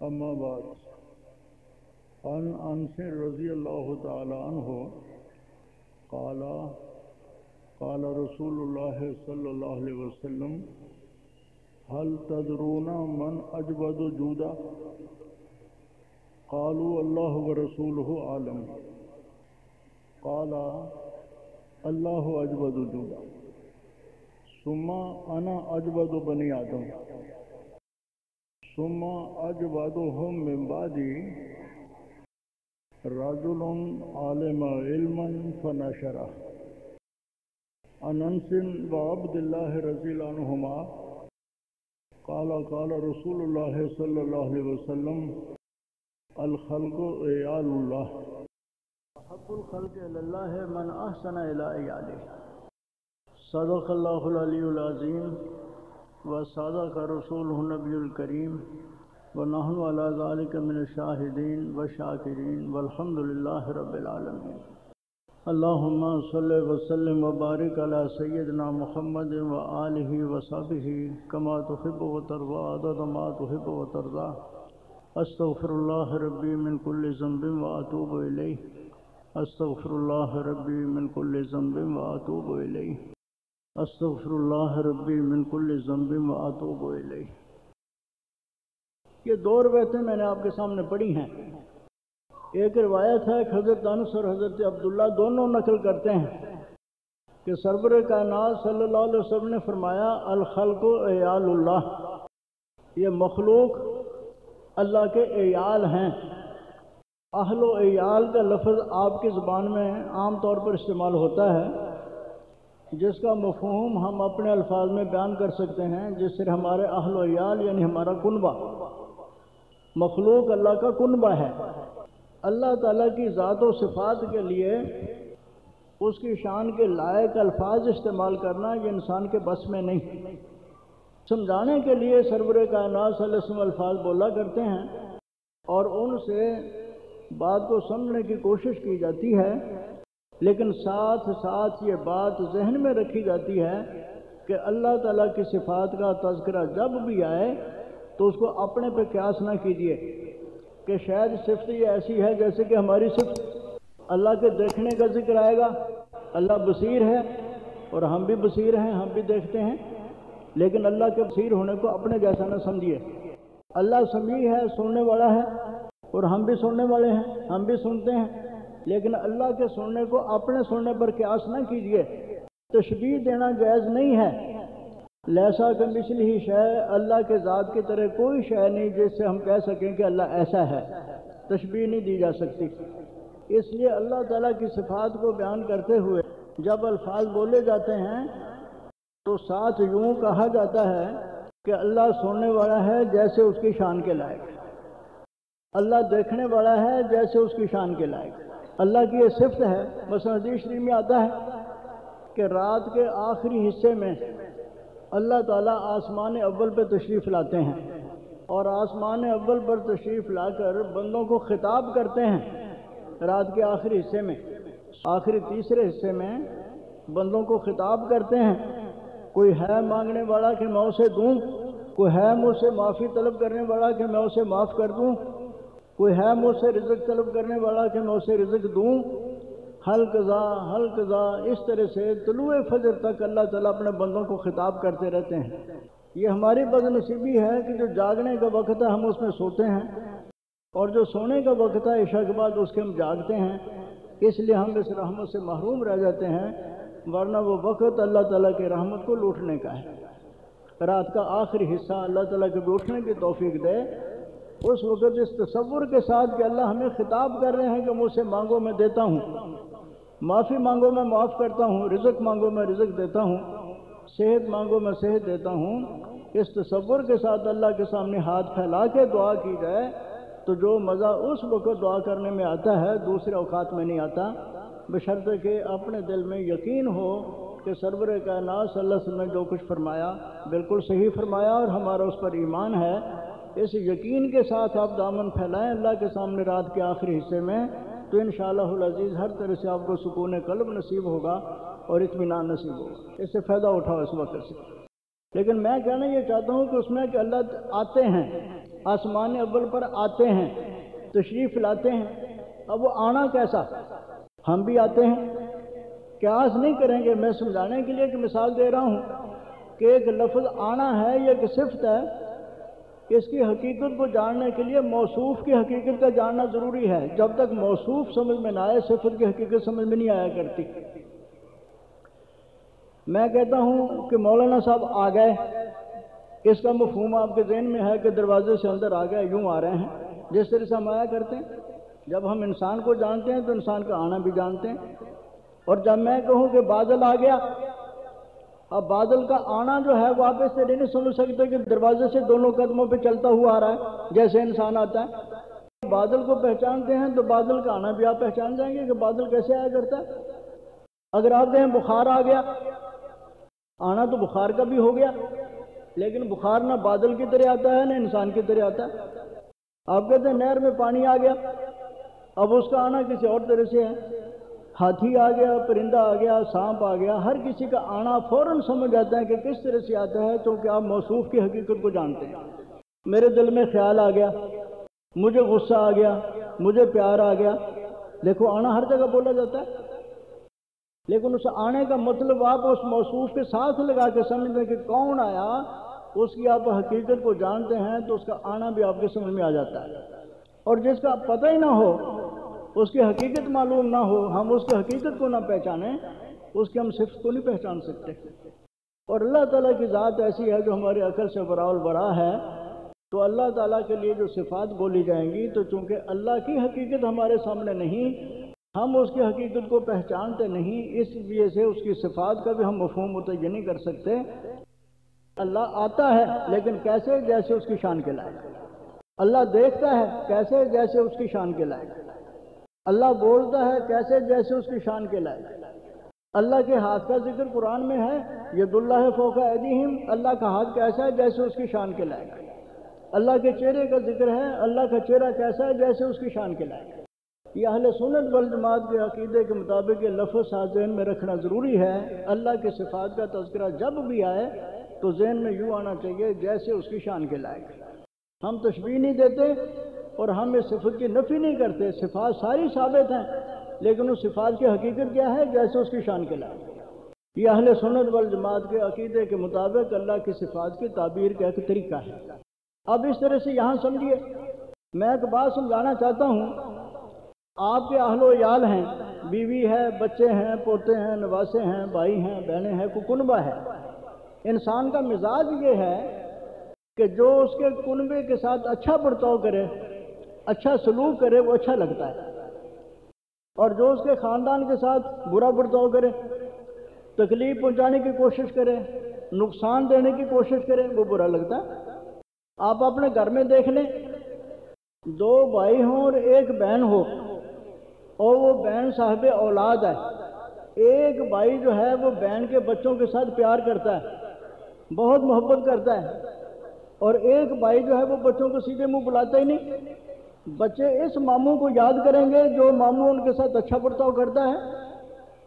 اما بعد عن انس رضی اللہ تعالی عنہ قال قال رسول اللہ صلی اللہ علیہ وسلم هل تدرون من اجود جودا قالوا اللہ ورسولہ عالم قال اللہ اجود جودا ثم انا اجود بنی آدم ثم اجودهم من بعدی رجل عالم علما فنشرہ عن انس وعبد اللہ رضی اللہ عنہما قال قال رسول اللہ صلی اللہ علیہ وسلم الخلق عیال اللہ حب الخلق اللہ من احسن الی عیالہ صدق اللہ العلی العظیم وصدق رسولہ النبی الکریم ونحن علی ذلک من الشاہدین والشاکرین والحمد للہ رب العالمین اللہم صلی وسلم وبارک علی سیدنا محمد وآلہ وصحبہ کما تحب وترضى عدد ما تحب وترضى استغفر اللہ ربی من کل ذنب واتوب الیہ استغفر اللہ ربی من کل ذنب واتوب الیہ استغفر اللہ ربی من کل ذنب واتوب الیہ۔ یہ دو روایتیں میں نے آپ کے سامنے پڑھی ہیں۔ ایک روایت ہے کہ حضرت انس اور حضرت عبداللہ دونوں نقل کرتے ہیں کہ سرور کائنات صلی اللہ علیہ وسلم نے فرمایا الخلق عیال اللہ، یہ مخلوق اللہ کے عیال ہیں۔ اہل و عیال کا لفظ آپ کی زبان میں عام طور پر استعمال ہوتا ہے، جس کا مفہوم ہم اپنے الفاظ میں بیان کر سکتے ہیں، جس سے ہمارے اہل و عیال یعنی ہمارا کنبہ، مخلوق اللہ کا کنبہ ہے۔ اللہ تعالیٰ کی ذات و صفات کے لیے اس کی شان کے لائق الفاظ استعمال کرنا یہ انسان کے بس میں نہیں۔ سمجھانے کے لیے سرور کائنات صلی اللہ علیہ وسلم الفاظ بولا کرتے ہیں اور ان سے بات کو سمجھنے کی کوشش کی جاتی ہے، لیکن ساتھ ساتھ یہ بات ذہن میں رکھی جاتی ہے کہ اللہ تعالیٰ کی صفات کا تذکرہ جب بھی آئے تو اس کو اپنے پہ قیاس نہ کیجیے کہ شاید صفت یہ ایسی ہے جیسے کہ ہماری صفت۔ اللہ کے دیکھنے کا ذکر آئے گا، اللہ بصیر ہے اور ہم بھی بصیر ہیں، ہم بھی دیکھتے ہیں، لیکن اللہ کے بصیر ہونے کو اپنے جیسا نہ سمجھیے۔ اللہ سمیع ہے، سننے والا ہے، اور ہم بھی سننے والے ہیں، ہم بھی سنتے ہیں، لیکن اللہ کے سننے کو اپنے سننے پر قیاس نہ کیجیے۔ تشبیہ دینا جائز نہیں ہے۔ لیسا کمثلہ شیء، اللہ کے ذات کی طرح کوئی شے نہیں جس سے ہم کہہ سکیں کہ اللہ ایسا ہے، تشبیہ نہیں دی جا سکتی۔ اس لیے اللہ تعالیٰ کی صفات کو بیان کرتے ہوئے جب الفاظ بولے جاتے ہیں تو ساتھ یوں کہا جاتا ہے کہ اللہ سننے والا ہے جیسے اس کی شان کے لائق، اللہ دیکھنے والا ہے جیسے اس کی شان کے لائق۔ اللہ کی یہ صفت ہے۔ مثلا حدیث شریف میں آتا ہے کہ رات کے آخری حصے میں اللہ تعالیٰ آسمان اول پہ تشریف لاتے ہیں اور آسمان اول پر تشریف لا کر بندوں کو خطاب کرتے ہیں۔ رات کے آخری حصے میں، آخری تیسرے حصے میں بندوں کو خطاب کرتے ہیں۔ کوئی ہے مانگنے والا کہ میں اسے دوں، کوئی ہے مجھ سے معافی طلب کرنے والا کہ میں اسے معاف کر دوں، کوئی ہے مجھ سے رزق طلب کرنے والا کہ میں اسے رزق دوں۔ حل قضا اس طرح سے طلوع فجر تک اللہ تعالیٰ اپنے بندوں کو خطاب کرتے رہتے ہیں۔ یہ ہماری بد نصیبی ہے کہ جو جاگنے کا وقت ہے ہم اس میں سوتے ہیں، اور جو سونے کا وقت ہے عشاء کے بعد اس کے ہم جاگتے ہیں، اس لیے ہم اس رحمت سے محروم رہ جاتے ہیں، ورنہ وہ وقت اللہ تعالیٰ کی رحمت کو لوٹنے کا ہے۔ رات کا آخری حصہ اللہ تعالیٰ کے لوٹنے کی توفیق دے، اس وقت اس تصور کے ساتھ کہ اللہ ہمیں خطاب کر رہے ہیں کہ مجھ سے مانگو میں دیتا ہوں، معافی مانگو میں معاف کرتا ہوں، رزق مانگو میں رزق دیتا ہوں، صحت مانگو میں صحت دیتا ہوں، اس تصور کے ساتھ اللہ کے سامنے ہاتھ پھیلا کے دعا کی جائے تو جو مزہ اس وقت دعا کرنے میں آتا ہے دوسرے اوقات میں نہیں آتا، بشرطے کہ اپنے دل میں یقین ہو کہ سرور کائنات صلی اللہ علیہ وسلم نے جو کچھ فرمایا بالکل صحیح فرمایا اور ہمارا اس پر ایمان ہے۔ اس یقین کے ساتھ آپ دامن پھیلائیں اللہ کے سامنے رات کے آخری حصے میں، تو انشاءاللہ العزیز ہر طرح سے آپ کو سکون قلب نصیب ہوگا اور اطمینان نصیب ہوگا۔ اس سے فائدہ اٹھاؤ اس وقت سے۔ لیکن میں کہنا یہ چاہتا ہوں کہ اس میں کہ اللہ آتے ہیں، آسمان اول پر آتے ہیں، تشریف لاتے ہیں۔ اب وہ آنا کیسا؟ ہم بھی آتے ہیں، قیاس نہیں کریں گے۔ میں سمجھانے کے لیے ایک مثال دے رہا ہوں کہ ایک لفظ آنا ہے، یہ ایک صفت ہے، اس کی حقیقت کو جاننے کے لیے موصوف کی حقیقت کا جاننا ضروری ہے۔ جب تک موصوف سمجھ میں نہ آئے، صفت کی حقیقت سمجھ میں نہیں آیا کرتی۔ میں کہتا ہوں کہ مولانا صاحب آ گئے، اس کا مفہوم آپ کے ذہن میں ہے کہ دروازے سے اندر آ گئے، یوں آ رہے ہیں جس طرح سے ہم آیا کرتے ہیں۔ جب ہم انسان کو جانتے ہیں تو انسان کا آنا بھی جانتے ہیں۔ اور جب میں کہوں کہ بادل آ گیا، اب بادل کا آنا جو ہے وہ آپ اس سے نہیں سمجھ سکتے کہ دروازے سے دونوں قدموں پہ چلتا ہوا آ رہا ہے جیسے انسان آتا ہے۔ بادل کو پہچانتے ہیں تو بادل کا آنا بھی آپ پہچان جائیں گے کہ بادل کیسے آیا کرتا ہے۔ اگر آپ کہیں بخار آ گیا، آنا تو بخار کا بھی ہو گیا، لیکن بخار نہ بادل کی طرح آتا ہے نہ انسان کی طرح آتا ہے۔ آپ کہتے ہیں نہر میں پانی آ گیا، اب اس کا آنا کسی اور طرح سے ہے۔ ہاتھی آ گیا، پرندہ آ گیا، سانپ آ گیا، ہر کسی کا آنا فوراً سمجھ جاتا ہے کہ کس طرح سے آتا ہے، کیونکہ آپ موصوف کی حقیقت کو جانتے ہیں۔ میرے دل میں خیال آ گیا، مجھے غصہ آ گیا، مجھے پیار آ گیا، دیکھو آنا ہر جگہ بولا جاتا ہے، لیکن اس آنے کا مطلب آپ اس موصوف کے ساتھ لگا کے سمجھتے کہ کون آیا، اس کی آپ حقیقت کو جانتے ہیں تو اس کا آنا بھی آپ کے سمجھ میں آ جاتا ہے۔ اور جس کا پتہ ہی نہ ہو، اس کی حقیقت معلوم نہ ہو، ہم اس کی حقیقت کو نہ پہچانیں، اس کی ہم صفت کو نہیں پہچان سکتے۔ اور اللہ تعالیٰ کی ذات ایسی ہے جو ہماری عقل سے برا البرا ہے، تو اللہ تعالیٰ کے لیے جو صفات بولی جائیں گی، تو چونکہ اللہ کی حقیقت ہمارے سامنے نہیں، ہم اس کی حقیقت کو پہچانتے نہیں، اس لیے سے اس کی صفات کا بھی ہم مفہوم متعین نہیں کر سکتے۔ اللہ آتا ہے لیکن کیسے؟ جیسے اس کی شان کے لائق۔ اللہ دیکھتا ہے کیسے؟ جیسے اس کی شان کے لائق۔ اللہ بولتا ہے کیسے؟ جیسے اس کی شان کے لائق۔ اللہ کے ہاتھ کا ذکر قرآن میں ہے، ید اللہ فوق ایدیہم، اللہ کا ہاتھ کیسا ہے؟ جیسے اس کی شان کے لائق۔ اللہ کے چہرے کا ذکر ہے، اللہ کا چہرہ کیسا ہے؟ جیسے اس کی شان کے لائق۔ یہ اہل سنت والجماعت کے عقیدے کے مطابق یہ لفظ ذہن میں رکھنا ضروری ہے۔ اللہ کی صفات کا تذکرہ جب بھی آئے تو ذہن میں یوں آنا چاہیے جیسے اس کی شان کے لائق۔ ہم تشبیہ نہیں دیتے اور ہم اس صفت کی نفی نہیں کرتے، صفات ساری ثابت ہیں، لیکن اس صفات کی حقیقت کیا ہے؟ جیسے اس کی شان کے لائق۔ یہ اہل سنت والجماعت کے عقیدے کے مطابق اللہ کی صفات کی تعبیر کا ایک طریقہ ہے۔ اب اس طرح سے یہاں سمجھیے، میں ایک بات سمجھانا چاہتا ہوں۔ آپ کے اہل و عیال ہیں، بیوی ہے، بچے ہیں، پوتے ہیں، نواسے ہیں، بھائی ہیں، بہنیں ہیں، کنبہ ہے۔ انسان کا مزاج یہ ہے کہ جو اس کے کنبے کے ساتھ اچھا برتاؤ کرے، اچھا سلوک کرے، وہ اچھا لگتا ہے، اور جو اس کے خاندان کے ساتھ برا برتاؤ کرے، تکلیف پہنچانے کی کوشش کرے، نقصان دینے کی کوشش کرے، وہ برا لگتا ہے۔ آپ اپنے گھر میں دیکھ لیں، دو بھائی ہوں اور ایک بہن ہو، اور وہ بہن صاحب اولاد ہے۔ ایک بھائی جو ہے وہ بہن کے بچوں کے ساتھ پیار کرتا ہے، بہت محبت کرتا ہے، اور ایک بھائی جو ہے وہ بچوں کو سیدھے منہ بلاتا ہی نہیں۔ بچے اس ماموں کو یاد کریں گے جو ماموں ان کے ساتھ اچھا برتاؤ کرتا ہے،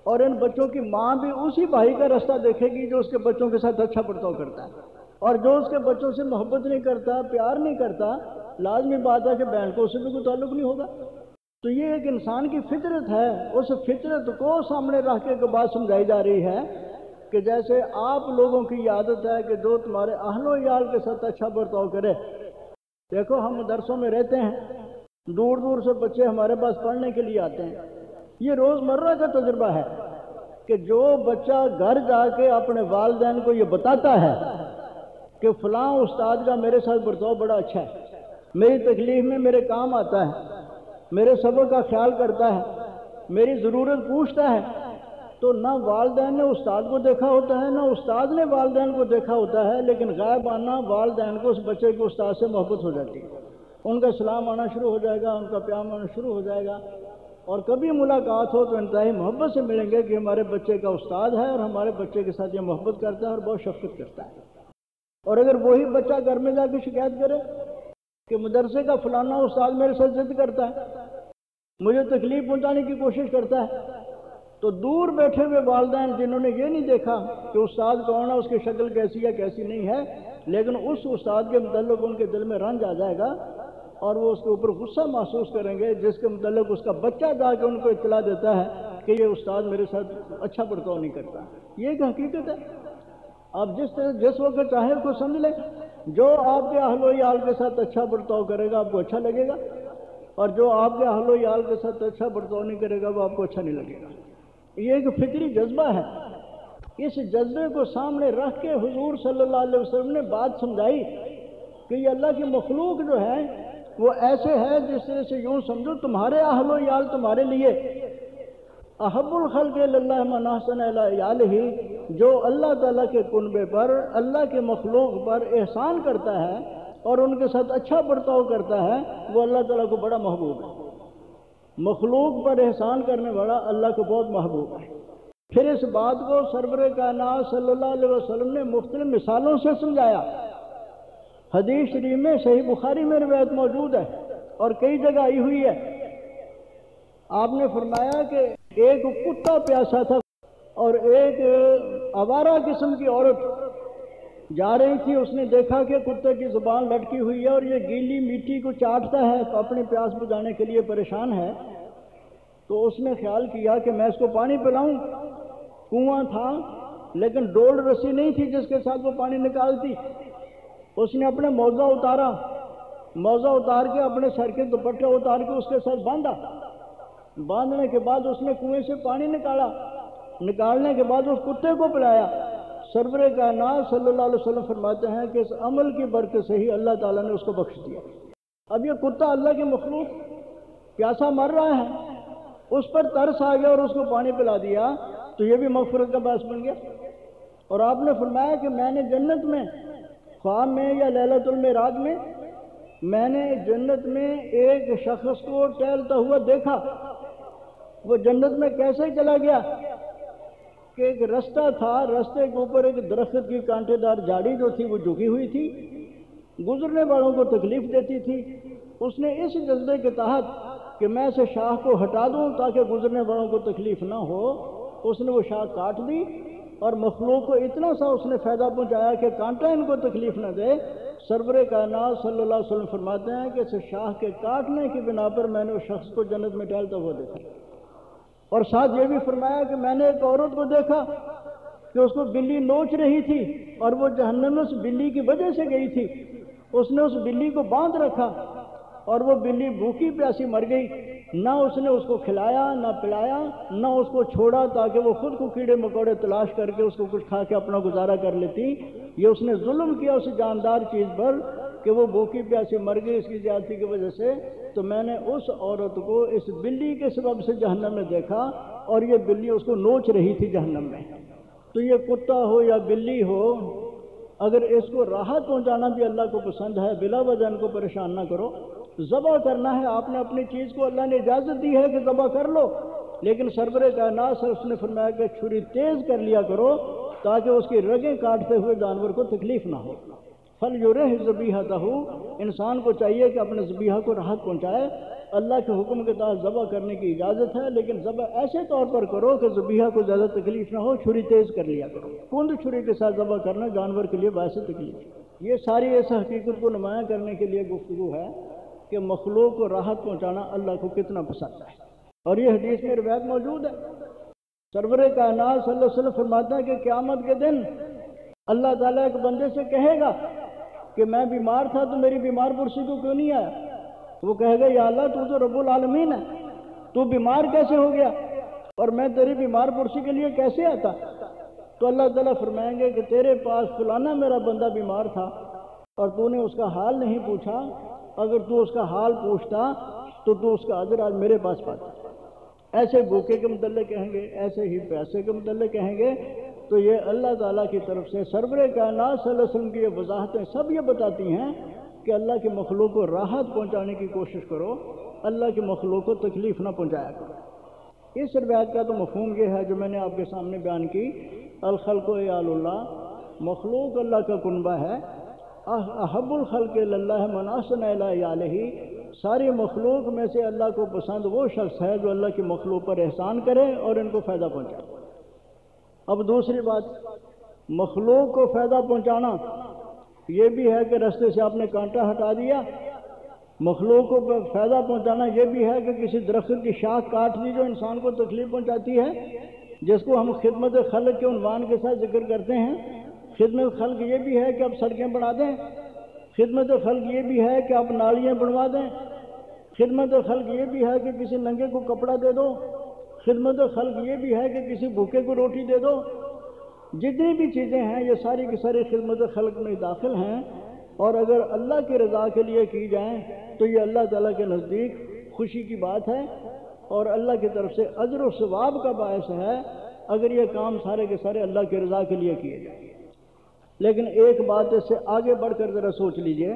اور ان بچوں کی ماں بھی اسی بھائی کا رستہ دیکھے گی جو اس کے بچوں کے ساتھ اچھا برتاؤ کرتا ہے، اور جو اس کے بچوں سے محبت نہیں کرتا، پیار نہیں کرتا، لازمی بات ہے کہ بہن کو اس سے بھی کوئی تعلق نہیں ہوگا۔ تو یہ ایک انسان کی فطرت ہے، اس فطرت کو سامنے رکھ کے ایک بات سمجھائی جا رہی ہے کہ جیسے آپ لوگوں کی عادت ہے کہ جو تمہارے اہل و عیال کے ساتھ اچھا برتاؤ کرے۔ دیکھو ہم مدرسوں میں رہتے ہیں، دور دور سے بچے ہمارے پاس پڑھنے کے لیے آتے ہیں، یہ روزمرہ کا تجربہ ہے کہ جو بچہ گھر جا کے اپنے والدین کو یہ بتاتا ہے کہ فلاں استاد کا میرے ساتھ برتاؤ بڑا اچھا ہے، میری تکلیف میں میرے کام آتا ہے، میرے سبق کا خیال کرتا ہے، میری ضرورت پوچھتا ہے، تو نہ والدین نے استاد کو دیکھا ہوتا ہے نہ استاد نے والدین کو دیکھا ہوتا ہے، لیکن غائبانہ والدین کو اس بچے کے استاد سے محبت ہو جاتی ہے، ان کا سلام آنا شروع ہو جائے گا، ان کا پیام آنا شروع ہو جائے گا، اور کبھی ملاقات ہو تو انتہائی محبت سے ملیں گے کہ ہمارے بچے کا استاد ہے اور ہمارے بچے کے ساتھ یہ محبت کرتا ہے اور بہت شفقت کرتا ہے۔ اور اگر وہی بچہ گھر میں جا کے شکایت کرے کہ مدرسے کا فلانا استاد میرے ساتھ ضد کرتا ہے، مجھے تکلیف پہنچانے کی کوشش کرتا ہے، تو دور بیٹھے ہوئے والدین جنہوں نے یہ نہیں دیکھا کہ استاد کون ہے، اس کی شکل کیسی ہے کیسی نہیں ہے، لیکن اس استاد کے متعلق ان کے دل میں رنج آ جائے گا اور وہ اس کے اوپر غصہ محسوس کریں گے، جس کے متعلق اس کا بچہ جا کے ان کو اطلاع دیتا ہے کہ یہ استاد میرے ساتھ اچھا برتاؤ نہیں کرتا۔ یہ ایک حقیقت ہے۔ آپ جس وقت چاہے کو سمجھ لیں، جو آپ کے اہل و عیال کے ساتھ اچھا برتاؤ کرے گا آپ کو اچھا لگے گا، اور جو آپ کے اہل و عیال کے ساتھ اچھا برتاؤ نہیں کرے گا وہ آپ کو اچھا نہیں لگے گا۔ یہ ایک فطری جذبہ ہے۔ اس جذبے کو سامنے رکھ کے حضور صلی اللہ علیہ وسلم نے بات سمجھائی کہ یہ اللہ کی مخلوق جو ہے وہ ایسے ہے جس طرح سے یوں سمجھو تمہارے اہل و عیال تمہارے لیے احب الخلق اللہ من احسن الی عیالہ، جو اللہ تعالیٰ کے کنبے پر اللہ کے مخلوق پر احسان کرتا ہے اور ان کے ساتھ اچھا برتاؤ کرتا ہے وہ اللہ تعالیٰ کو بڑا محبوب ہے۔ مخلوق پر احسان کرنے والا اللہ کو بہت محبوب ہے۔ پھر اس بات کو سرور کائنات صلی اللہ علیہ وسلم نے مختلف مثالوں سے سمجھایا۔ حدیث شریف میں صحیح بخاری میں روایت موجود ہے اور کئی جگہ آئی ہوئی ہے۔ آپ نے فرمایا کہ ایک کتا پیاسا تھا اور ایک آوارہ قسم کی عورت جا رہی تھی، اس نے دیکھا کہ کتے کی زبان لٹکی ہوئی ہے اور یہ گیلی مٹی کو چاٹتا ہے، تو اپنے پیاس بجھانے کے لیے پریشان ہے، تو اس نے خیال کیا کہ میں اس کو پانی پلاؤں۔ کنواں تھا لیکن ڈول رسی نہیں تھی جس کے ساتھ وہ پانی نکالتی۔ اس نے اپنے موزہ اتارا، موزہ اتار کے اپنے سر کے دوپٹے اتار کے اس کے ساتھ باندھا۔ باندھنے کے بعد اس نے کنویں سے پانی نکالا، نکالنے کے بعد اس کتے کو پلایا۔ سرور کائنات صلی اللہ علیہ وسلم فرماتے ہیں کہ اس عمل کی برکت سے ہی اللہ تعالیٰ نے اس کو بخش دیا۔ اب یہ کتا اللہ کی مخلوق پیاسا مر رہا ہے، اس پر ترس آ گیا اور اس کو پانی پلا دیا، تو یہ بھی مغفرت کا باعث بن گیا۔ اور آپ نے فرمایا کہ میں نے جنت میں خواب میں یا لیلۃ المعراج میں نے جنت میں ایک شخص کو ٹہلتا ہوا دیکھا۔ وہ جنت میں کیسے چلا گیا کہ ایک رستہ تھا، رستے کے اوپر ایک درخت کی کانٹے دار جھاڑی جو تھی وہ جھکی ہوئی تھی، گزرنے والوں کو تکلیف دیتی تھی۔ اس نے اس جذبے کے تحت کہ میں اسے شاخ کو ہٹا دوں تاکہ گزرنے والوں کو تکلیف نہ ہو، اس نے وہ شاخ کاٹ دی اور مخلوق کو اتنا سا اس نے فائدہ پہنچایا کہ کانٹا ان کو تکلیف نہ دے۔ سرور کائنات صلی اللہ علیہ وسلم فرماتے ہیں کہ اس شاخ کے کاٹنے کی بنا پر میں نے اس شخص کو جنت میں ٹہلتا ہوا دیکھا۔ اور ساتھ یہ بھی فرمایا کہ میں نے ایک عورت کو دیکھا کہ اس کو بلی نوچ رہی تھی اور وہ جہنم میں اس بلی کی وجہ سے گئی تھی۔ اس نے اس بلی کو باندھ رکھا اور وہ بلی بھوکی پیاسی مر گئی، نہ اس نے اس کو کھلایا نہ پلایا، نہ اس کو چھوڑا تاکہ وہ خود کو کیڑے مکوڑے تلاش کر کے اس کو کچھ کھا کے اپنا گزارا کر لیتی۔ یہ اس نے ظلم کیا اس جاندار چیز پر کہ وہ بھوکی پیاسی مر گئی اس کی زیادتی کی وجہ سے۔ تو میں نے اس عورت کو اس بلی کے سبب سے جہنم میں دیکھا اور یہ بلی اس کو نوچ رہی تھی جہنم میں۔ تو یہ کتا ہو یا بلی ہو، اگر اس کو راحت پہنچانا بھی اللہ کو پسند ہے، بلا وجہ ان کو پریشان نہ کرو۔ ذبح کرنا ہے، آپ نے اپنی چیز کو اللہ نے اجازت دی ہے کہ ذبح کر لو، لیکن سرور کائنات سے اس نے فرمایا کہ چھری تیز کر لیا کرو تاکہ اس کی رگیں کاٹتے ہوئے جانور کو تکلیف نہ ہو۔ فَلْيُرِحْ ذَبِیحَتَهُ، انسان کو چاہیے کہ اپنے ذبیحہ کو راحت پہنچائے۔ اللہ کے حکم کے تحت ذبح کرنے کی اجازت ہے، لیکن ذبح ایسے طور پر کرو کہ ذبیحہ کو زیادہ تکلیف نہ ہو، چھری تیز کر لیا کرو۔ کند چھری کے ساتھ ذبح کرنا جانور کے لیے باعث تکلیف۔ یہ ساری اس حقیقت کو نمایاں کرنے کے لیے گفتگو ہے کہ مخلوق کو راحت پہنچانا اللہ کو کتنا پسند ہے، اور یہ حدیث میں روایت موجود ہے۔ سرور کائنات صلی اللہ علیہ وسلم فرماتا ہے کہ قیامت کے دن اللہ تعالیٰ ایک بندے سے کہے گا کہ میں بیمار تھا تو میری بیمار پرسی کو کیوں نہیں آیا؟ وہ کہے گا یا اللہ تو رب العالمین ہے، تو بیمار کیسے ہو گیا اور میں تیری بیمار پرسی کے لیے کیسے آتا؟ تو اللہ تعالیٰ فرمائیں گے کہ تیرے پاس فلانا میرا بندہ بیمار تھا اور تو نے اس کا حال نہیں پوچھا، اگر تو اس کا حال پوچھتا تو اس کا اجر آج میرے پاس پاتا۔ ایسے بھوکے کے متعلق کہیں گے، ایسے ہی پیسے کے متعلق کہیں گے۔ تو یہ اللہ تعالیٰ کی طرف سے سرور کائنات صلی اللہ علیہ وسلم کی یہ وضاحتیں سب یہ بتاتی ہیں کہ اللہ کی مخلوق کو راحت پہنچانے کی کوشش کرو، اللہ کی مخلوق کو تکلیف نہ پہنچایا کرو۔ اس روایت کا تو مفہوم یہ ہے جو میں نے آپ کے سامنے بیان کی، الخلق عیال اللہ، مخلوق اللہ کا کنبہ ہے۔ احب الخلق اللہ من احسن الی عیالہ، ساری مخلوق میں سے اللہ کو پسند وہ شخص ہے جو اللہ کی مخلوق پر احسان کرے اور ان کو فائدہ پہنچائے۔ اب دوسری بات، مخلوق کو فائدہ پہنچانا یہ بھی ہے کہ رستے سے آپ نے کانٹا ہٹا دیا، مخلوق کو فائدہ پہنچانا یہ بھی ہے کہ کسی درخت کی شاخ کاٹ دی جو انسان کو تکلیف پہنچاتی ہے، جس کو ہم خدمت خلق کے عنوان کے ساتھ ذکر کرتے ہیں۔ خدمت خلق یہ بھی ہے کہ آپ سڑکیں بنا دیں، خدمت خلق یہ بھی ہے کہ آپ نالیاں بنوا دیں، خدمت خلق یہ بھی ہے کہ کسی ننگے کو کپڑا دے دو، خدمت خلق یہ بھی ہے کہ کسی بھوکے کو روٹی دے دو۔ جتنی بھی چیزیں ہیں یہ ساری کی ساری خدمت خلق میں داخل ہیں، اور اگر اللہ کی رضا کے لیے کی جائیں تو یہ اللہ تعالیٰ کے نزدیک خوشی کی بات ہے اور اللہ کی طرف سے اجر و ثواب کا باعث ہے اگر یہ کام سارے کے سارے اللہ کی رضا کے لیے کیے جائیں۔ لیکن ایک بات اس سے آگے بڑھ کر ذرا سوچ لیجئے،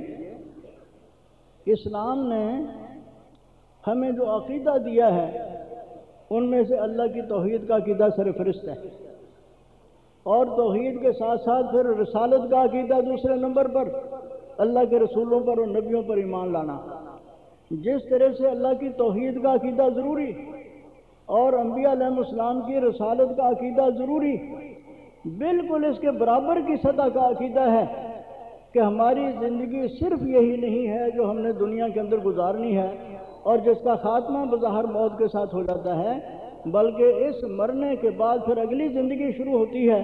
اسلام نے ہمیں جو عقیدہ دیا ہے ان میں سے اللہ کی توحید کا عقیدہ سرفہرست ہے، اور توحید کے ساتھ ساتھ پھر رسالت کا عقیدہ دوسرے نمبر پر، اللہ کے رسولوں پر اور نبیوں پر ایمان لانا۔ جس طرح سے اللہ کی توحید کا عقیدہ ضروری اور انبیاء علیہ السلام کی رسالت کا عقیدہ ضروری، بالکل اس کے برابر کی سطح کا عقیدہ ہے کہ ہماری زندگی صرف یہی نہیں ہے جو ہم نے دنیا کے اندر گزارنی ہے اور جس کا خاتمہ بظاہر موت کے ساتھ ہو جاتا ہے، بلکہ اس مرنے کے بعد پھر اگلی زندگی شروع ہوتی ہے،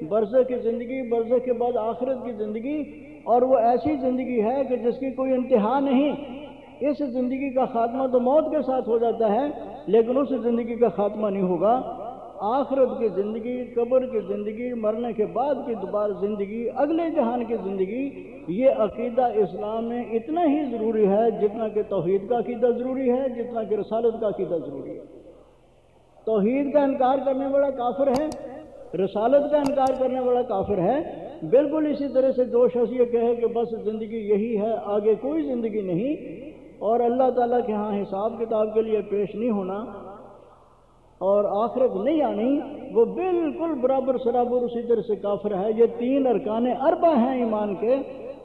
برزخ کی زندگی، برزخ کے بعد آخرت کی زندگی، اور وہ ایسی زندگی ہے کہ جس کی کوئی انتہا نہیں۔ اس زندگی کا خاتمہ تو موت کے ساتھ ہو جاتا ہے، لیکن اس زندگی کا خاتمہ نہیں ہوگا۔ آخرت کی زندگی، قبر کی زندگی، مرنے کے بعد کی دوبارہ زندگی، اگلے جہان کی زندگی، یہ عقیدہ اسلام میں اتنا ہی ضروری ہے جتنا کہ توحید کا عقیدہ ضروری ہے، جتنا کہ رسالت کا عقیدہ ضروری ہے۔ توحید کا انکار کرنے والا کافر ہے، رسالت کا انکار کرنے والا کافر ہے۔ بالکل اسی طرح سے جو شخص یہ کہے کہ بس زندگی یہی ہے، آگے کوئی زندگی نہیں، اور اللہ تعالیٰ کے ہاں حساب کتاب کے لیے پیش نہیں ہونا اور آخرت نہیں آنی، وہ بالکل برابر سرابر اسی طرح سے کافر ہے۔ یہ تین ارکان اربع ہیں ایمان کے،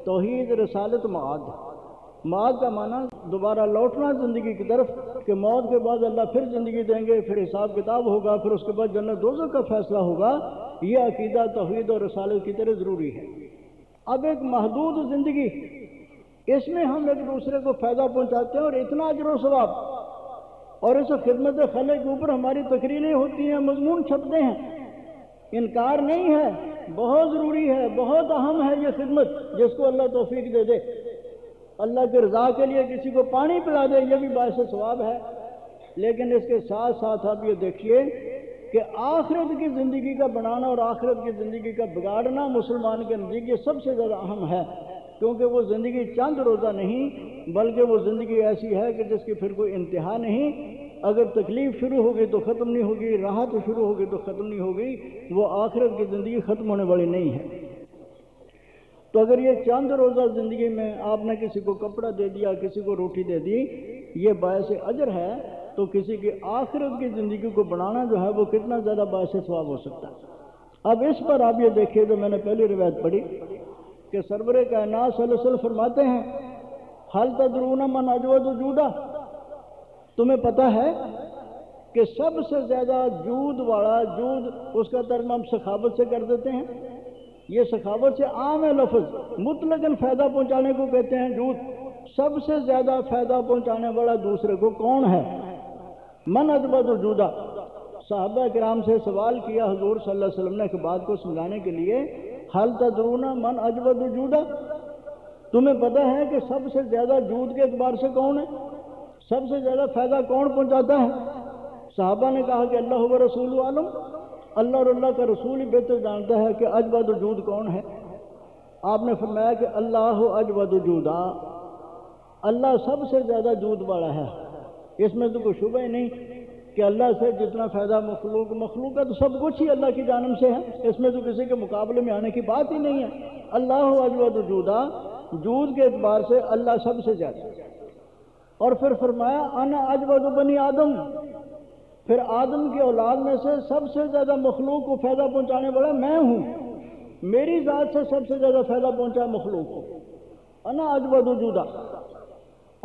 توحید، رسالت، معاد۔ معاد کا معنی دوبارہ لوٹنا زندگی کی طرف، کہ موت کے بعد اللہ پھر زندگی دیں گے، پھر حساب کتاب ہوگا، پھر اس کے بعد جنت دوزخ کا فیصلہ ہوگا۔ یہ عقیدہ توحید اور رسالت کی طرح ضروری ہے۔ اب ایک محدود زندگی، اس میں ہم ایک دوسرے کو فائدہ پہنچاتے ہیں اور اتنا اجر و ثواب، اور اس خدمت خلق کے اوپر ہماری تقریریں ہوتی ہیں، مضمون چھپتے ہیں، انکار نہیں ہے، بہت ضروری ہے، بہت اہم ہے یہ خدمت، جس کو اللہ توفیق دے دے، اللہ کی رضا کے لیے کسی کو پانی پلا دے، یہ بھی باعث ثواب ہے۔ لیکن اس کے ساتھ ساتھ آپ یہ دیکھیے کہ آخرت کی زندگی کا بنانا اور آخرت کی زندگی کا بگاڑنا مسلمان کے نزدیک یہ سب سے زیادہ اہم ہے، کیونکہ وہ زندگی چند روزہ نہیں، بلکہ وہ زندگی ایسی ہے کہ جس کی پھر کوئی انتہا نہیں۔ اگر تکلیف شروع ہوگی تو ختم نہیں ہوگی، راحت شروع ہوگی تو ختم نہیں ہوگی، وہ آخرت کی زندگی ختم ہونے والی نہیں ہے۔ تو اگر یہ چند روزہ زندگی میں آپ نے کسی کو کپڑا دے دیا، کسی کو روٹی دے دی، یہ باعث اجر ہے، تو کسی کی آخرت کی زندگی کو بنانا جو ہے وہ کتنا زیادہ باعث ثواب ہو سکتا ہے۔ اب اس پر آپ یہ دیکھیے، جو میں نے پہلی روایت پڑھی کہ سرور کائنات صلی اللہ علیہ وسلم فرماتے ہیں، حل تدرون من اجود جودا، تمہیں پتہ ہے کہ سب سے زیادہ جود والا، جود اس کا ترجمہ ہم سخاوت سے کر دیتے ہیں، یہ سخاوت سے عام ہے لفظ، مطلقاً فائدہ پہنچانے کو کہتے ہیں جود۔ سب سے زیادہ فائدہ پہنچانے والا دوسرے کو کون ہے؟ من اجود جودا۔ صحابہ کرام سے سوال کیا حضور صلی اللہ علیہ وسلم نے ایک بات کو سمجھانے کے لیے، حل تدرون من اجود جودا، تمہیں پتہ ہے کہ سب سے زیادہ جود کے اعتبار سے کون ہے؟ سب سے زیادہ فائدہ کون پہنچاتا ہے؟ صحابہ نے کہا کہ اللہ و رسول عالم، اللہ اور اللہ کا رسول ہی بہتر جانتا ہے کہ اجود جود کون ہے۔ آپ نے فرمایا کہ اللہ اجود جودا، اللہ سب سے زیادہ جود والا ہے۔ اس میں تو کوئی شبہ ہی نہیں کہ اللہ سے جتنا فائدہ مخلوق ہے تو سب کچھ ہی اللہ کی جانب سے ہے، اس میں تو کسی کے مقابلے میں آنے کی بات ہی نہیں ہے۔ اللہ اجود جودا، جود کے اعتبار سے اللہ سب سے زیادہ۔ اور پھر فرمایا انا اجود بنی آدم، پھر آدم کی اولاد میں سے سب سے زیادہ مخلوق کو فائدہ پہنچانے والا میں ہوں، میری ذات سے سب سے زیادہ فائدہ پہنچا مخلوق کو، انا اجود جودا۔